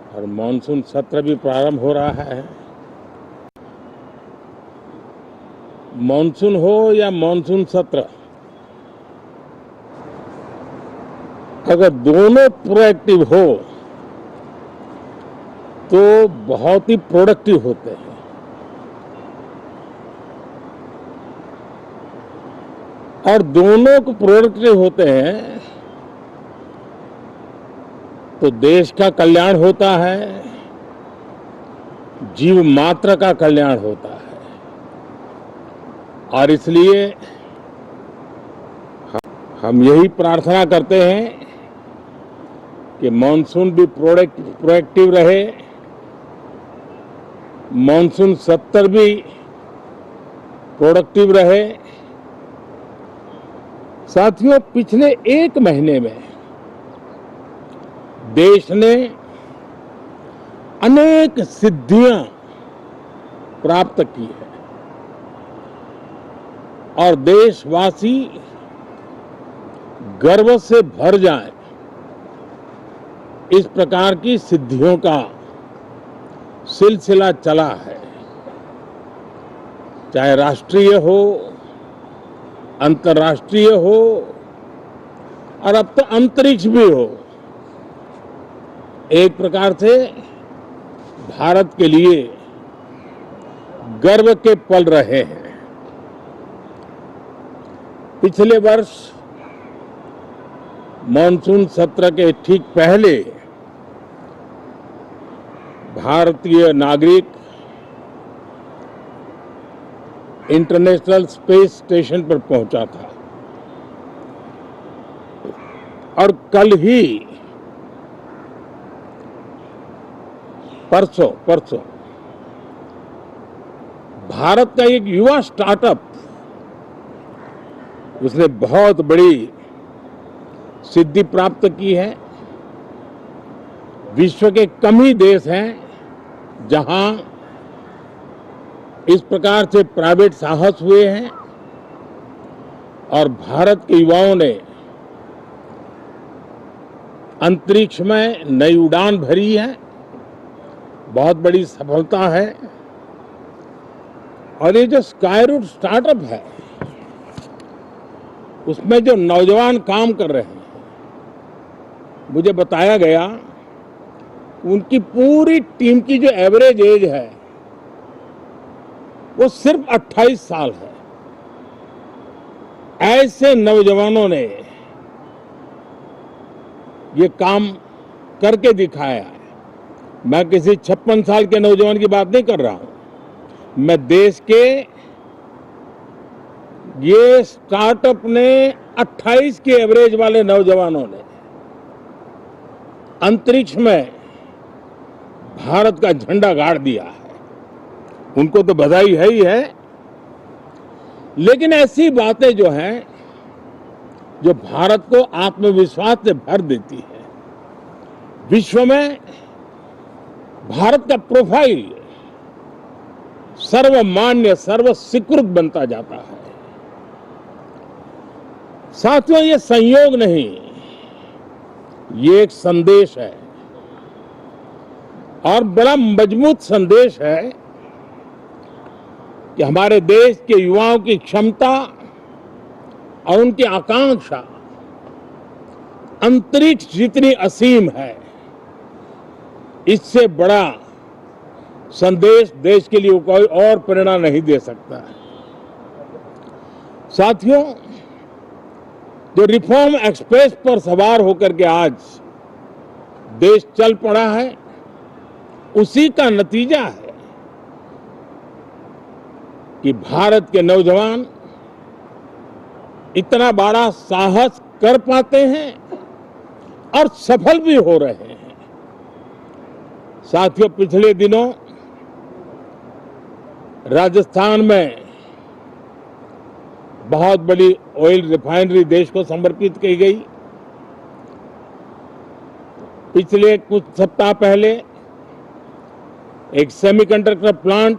और मानसून सत्र भी प्रारंभ हो रहा है। मानसून हो या मानसून सत्र, अगर दोनों प्रोएक्टिव हो तो बहुत ही प्रोडक्टिव होते हैं। और दोनों को प्रोडक्टिव होते हैं तो देश का कल्याण होता है, जीव मात्र का कल्याण होता है। और इसलिए हम यही प्रार्थना करते हैं कि मानसून भी प्रोएक्टिव रहे, मानसून सत्र भी प्रोडक्टिव रहे। साथियों, पिछले एक महीने में देश ने अनेक सिद्धियां प्राप्त की है और देशवासी गर्व से भर जाएं, इस प्रकार की सिद्धियों का सिलसिला चला है। चाहे राष्ट्रीय हो, अंतर्राष्ट्रीय हो और अब तो अंतरिक्ष भी हो। एक प्रकार से भारत के लिए गर्व के पल रहे हैं। पिछले वर्ष मानसून सत्र के ठीक पहले भारतीय नागरिक इंटरनेशनल स्पेस स्टेशन पर पहुंचा था और कल ही परसों भारत का एक युवा स्टार्टअप, उसने बहुत बड़ी सिद्धि प्राप्त की है। विश्व के कम ही देश हैं जहां इस प्रकार से प्राइवेट साहस हुए हैं और भारत के युवाओं ने अंतरिक्ष में नई उड़ान भरी है। बहुत बड़ी सफलता है। और ये जो स्काईरूट स्टार्टअप है, उसमें जो नौजवान काम कर रहे हैं, मुझे बताया गया उनकी पूरी टीम की जो एवरेज एज है वो सिर्फ 28 साल है। ऐसे नौजवानों ने ये काम करके दिखाया है। मैं किसी 56 साल के नौजवान की बात नहीं कर रहा हूं। मैं देश के ये स्टार्टअप ने 28 के एवरेज वाले नौजवानों ने अंतरिक्ष में भारत का झंडा गाड़ दिया है। उनको तो बधाई है ही है, लेकिन ऐसी बातें जो हैं जो भारत को आत्मविश्वास से भर देती है। विश्व में भारत का प्रोफाइल सर्वमान्य, सर्वस्वीकृत बनता जाता है। साथियों, ये संयोग नहीं, ये एक संदेश है और बड़ा मजबूत संदेश है कि हमारे देश के युवाओं की क्षमता और उनकी आकांक्षा अंतरिक्ष जितनी असीम है, इससे बड़ा संदेश देश के लिए कोई और प्रेरणा नहीं दे सकता है। साथियों, जो रिफॉर्म एक्सप्रेस पर सवार होकर के आज देश चल पड़ा है, उसी का नतीजा है कि भारत के नौजवान इतना बड़ा साहस कर पाते हैं और सफल भी हो रहे हैं। साथियों, पिछले दिनों राजस्थान में बहुत बड़ी ऑयल रिफाइनरी देश को समर्पित की गई। पिछले कुछ सप्ताह पहले एक सेमीकंडक्टर प्लांट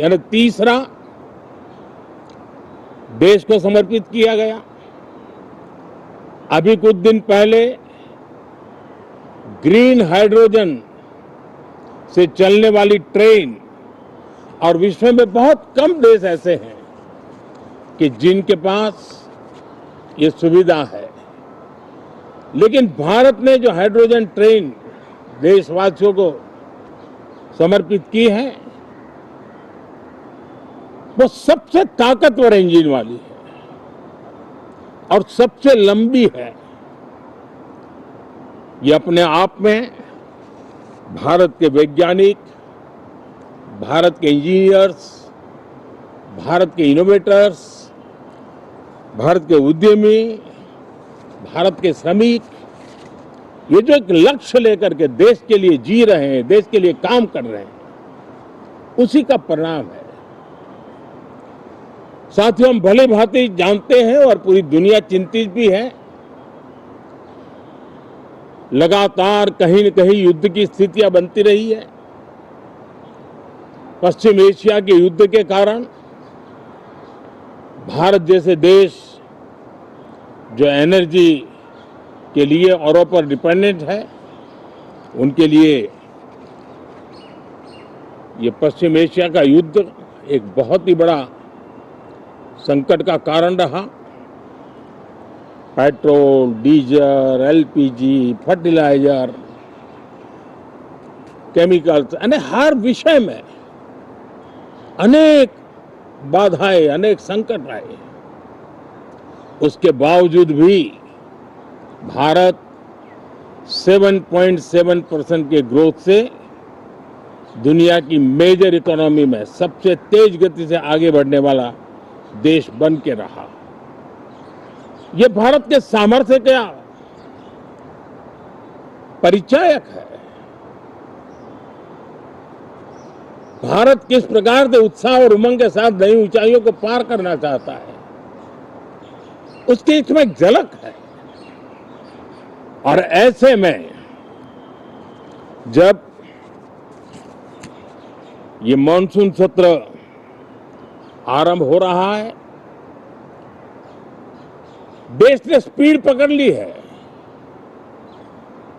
यानी तीसरा देश को समर्पित किया गया। अभी कुछ दिन पहले ग्रीन हाइड्रोजन से चलने वाली ट्रेन, और विश्व में बहुत कम देश ऐसे हैं कि जिनके पास ये सुविधा है। लेकिन भारत ने जो हाइड्रोजन ट्रेन देशवासियों को समर्पित की है, वो सबसे ताकतवर इंजन वाली है और सबसे लंबी है। ये अपने आप में भारत के वैज्ञानिक, भारत के इंजीनियर्स, भारत के इनोवेटर्स, भारत के उद्यमी, भारत के श्रमिक, ये जो एक लक्ष्य लेकर के देश के लिए जी रहे हैं, देश के लिए काम कर रहे हैं, उसी का परिणाम है। साथियों, हम भली भांति जानते हैं और पूरी दुनिया चिंतित भी है, लगातार कहीं न कहीं युद्ध की स्थितियां बनती रही है। पश्चिम एशिया के युद्ध के कारण भारत जैसे देश जो एनर्जी के लिए औरों पर डिपेंडेंट है, उनके लिए ये पश्चिम एशिया का युद्ध एक बहुत ही बड़ा संकट का कारण रहा। Petrol, diesel, LPG, fertiliser, chemicals, यानी हर विषय में अनेक बाधाएं, अनेक संकट आए। उसके बावजूद भी भारत 7.7% के ग्रोथ से दुनिया की मेजर इकोनॉमी में सबसे तेज गति से आगे बढ़ने वाला देश बन के रहा। ये भारत के सामर्थ्य का परिचायक है। भारत किस प्रकार से उत्साह और उमंग के साथ नई ऊंचाइयों को पार करना चाहता है, उसकी इसमें एक झलक है। और ऐसे में जब ये मॉनसून सत्र आरंभ हो रहा है, देश ने स्पीड पकड़ ली है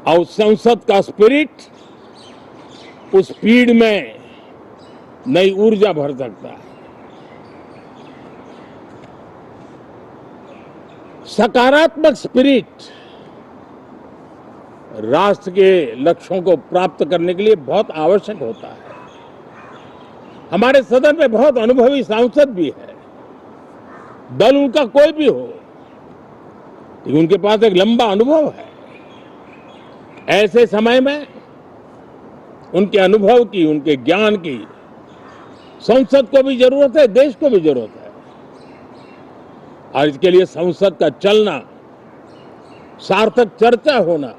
और संसद का स्पिरिट उस स्पीड में नई ऊर्जा भर सकता है। सकारात्मक स्पिरिट राष्ट्र के लक्ष्यों को प्राप्त करने के लिए बहुत आवश्यक होता है। हमारे सदन में बहुत अनुभवी सांसद भी है, दल उनका कोई भी हो, लेकिन उनके पास एक लंबा अनुभव है। ऐसे समय में उनके अनुभव की, उनके ज्ञान की संसद को भी जरूरत है, देश को भी जरूरत है। और इसके लिए संसद का चलना, सार्थक चर्चा होना,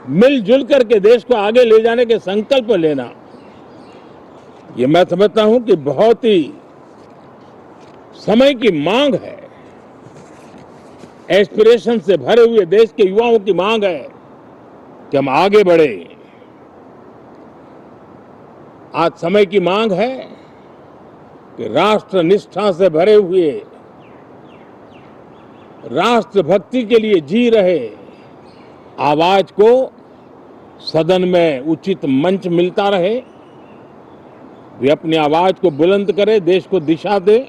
मिलजुल करके देश को आगे ले जाने के संकल्प लेना, ये मैं समझता हूं कि बहुत ही समय की मांग है। एस्पिरेशन से भरे हुए देश के युवाओं की मांग है कि हम आगे बढ़े। आज समय की मांग है कि राष्ट्र निष्ठा से भरे हुए, राष्ट्र भक्ति के लिए जी रहे आवाज को सदन में उचित मंच मिलता रहे, वे अपनी आवाज को बुलंद करे, देश को दिशा दे।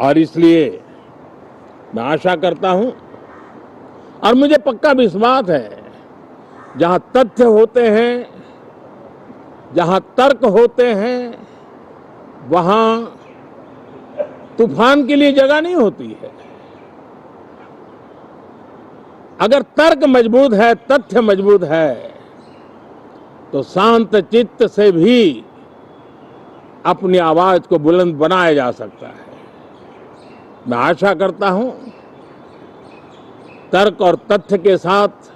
और इसलिए मैं आशा करता हूं और मुझे पक्का विश्वास है, जहां तथ्य होते हैं, जहां तर्क होते हैं, वहां तूफान के लिए जगह नहीं होती है। अगर तर्क मजबूत है, तथ्य मजबूत है, तो शांत चित्त से भी अपनी आवाज को बुलंद बनाया जा सकता है। मैं आशा करता हूं तर्क और तथ्य के साथ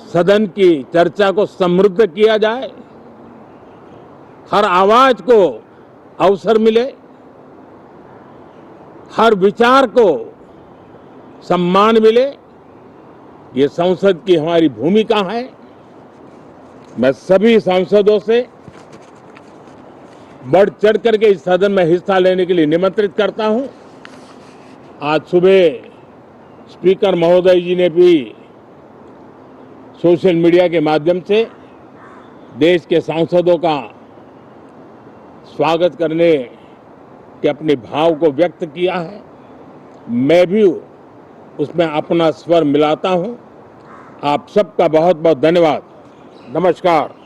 सदन की चर्चा को समृद्ध किया जाए, हर आवाज को अवसर मिले, हर विचार को सम्मान मिले। ये संसद की हमारी भूमिका है। मैं सभी सांसदों से बढ़ चढ़ करके इस सदन में हिस्सा लेने के लिए निमंत्रित करता हूं। आज सुबह स्पीकर महोदय जी ने भी सोशल मीडिया के माध्यम से देश के सांसदों का स्वागत करने के अपने भाव को व्यक्त किया है। मैं भी उसमें अपना स्वर मिलाता हूं। आप सबका बहुत बहुत धन्यवाद। नमस्कार।